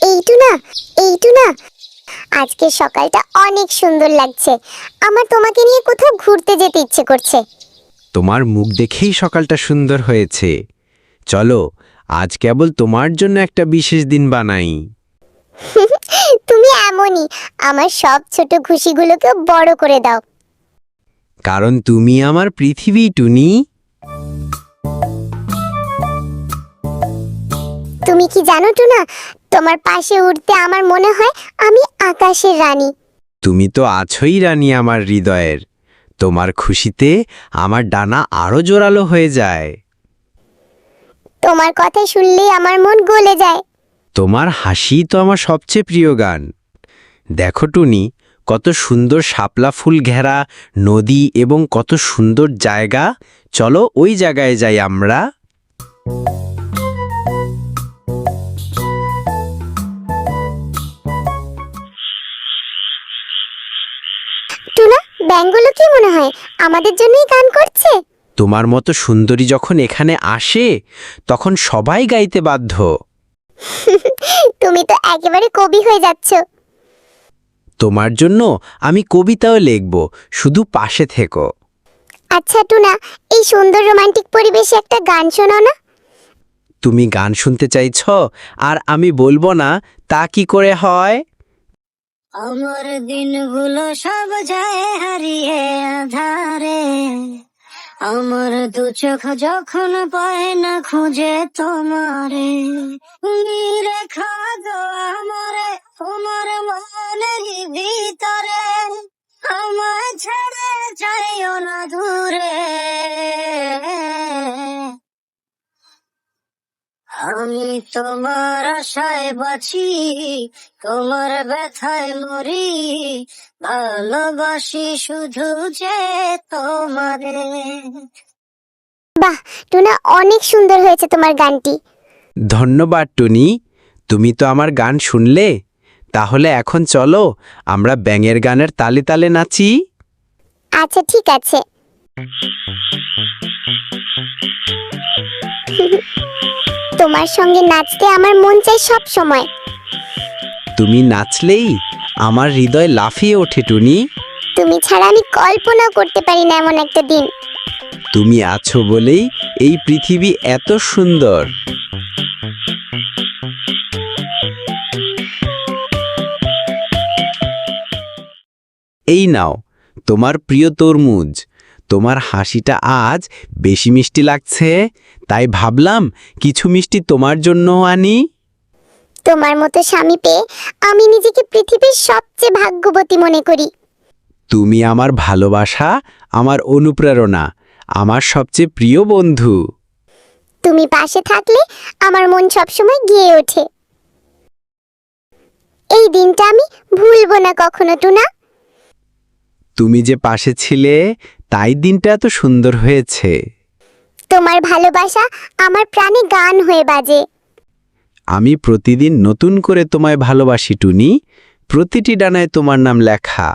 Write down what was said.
Tuna, tuna, আজকে সকালটা অনেক সুন্দর লাগছে। আমার তোমাকে নিয়ে কোথাও ঘুরতে যেতে ইচ্ছে করছে। তোমার মুখ দেখেই সকালটা সুন্দর হয়েছে। চলো, আজ কেবল তোমার জন্য একটা বিশেষ দিন বানাই। তুমি এমনই, আমার সব ছোট খুশিগুলোকে বড় করে দাও। কারণ তুমি আমার পৃথিবী, টুনি। তুমি কি জানো টুনা, তোমার পাশে উঠতে আমার মনে হয় আমি আকাশের রানী। তুমি তো আছোই রানী আমার হৃদয়ের। তোমার খুশিতে আমার ডানা আরো জোরালো হয়ে যায়। তোমার কথা শুনলেই আমার মন গলে যায়। তোমার হাসি তো আমার সবচেয়ে প্রিয় গান। দেখো টুনি, কত সুন্দর শাপলা ফুল ঘেরা নদী এবং কত সুন্দর জায়গা। চলো ওই জায়গায় যাই আমরা। টুনা, ব্যাঙগুলো কি মনে হয় আমাদের জন্যই গান করছে? তোমার মতো সুন্দরী যখন এখানে আসে, তখন সবাই গাইতে বাধ্য। তুমি তো একেবারে কবি হয়ে যাচ্ছ। তোমার জন্য আমি কবিতাও লিখব, শুধু পাশে থেকো। আচ্ছা টুনা, এই সুন্দর রোমান্টিক পরিবেশে একটা গান শোনাও না। তুমি গান শুনতে চাইছ আর আমি বলবো না, তা কি করে হয়? আমার দিনগুলো সব যায় হারিয়ে আধারে, আমার দু চোখ যখন পায় না খুঁজে তোমারে, তুমি রেখা গো আমারে তোমার মনের ভিতরে, আমায় ছেড়ে যাইও না দূরে। আমি তোমার আশায় বাঁচি, তোমার ব্যথায় মরি, ভালোবাসি শুধু যে তোমারে। বাহ টুনা, অনেক সুন্দর হয়েছে তোমার গানটি। ধন্যবাদ টুনি, তুমি তো আমার গান শুনলে। তাহলে এখন চলো আমরা ব্যাঙের গানের তালে তালে নাচি। আচ্ছা ঠিক আছে। তোমার সঙ্গে নাচতে আমার মন চায় সব সময়। তুমি নাচলেই আমার হৃদয় লাফিয়ে ওঠে টুনি। তুমি ছাড়া আমি কল্পনা করতে পারি না এমন একটা দিন। তুমি আছো বলেই এই পৃথিবী এত সুন্দর। এই নাও তোমার প্রিয় তরমুজ। তোমার হাসিটা আজ বেশি মিষ্টি লাগছে, তাই ভাবলাম কিছু মিষ্টি তোমার জন্য আনি। তোমার মতো স্বামী পেয়ে আমি নিজেকে পৃথিবীর সবচেয়ে ভাগ্যবতী মনে করি। তুমি আমার ভালোবাসা, আমার অনুপ্রেরণা, আমার সবচেয়ে প্রিয় বন্ধু। তুমি পাশে থাকলে আমার মন সবসময় গেয়ে ওঠে। এই দিনটা আমি ভুলবো না কখনো টুনা। তুমি যে পাশে ছিলে, তাই দিনটা এত সুন্দর হয়েছে। তোমার ভালোবাসা আমার প্রাণে গান হয়ে বাজে। আমি প্রতিদিন নতুন করে তোমায় ভালোবাসি টুনি, প্রতিটি ডানায় তোমার নাম লেখা।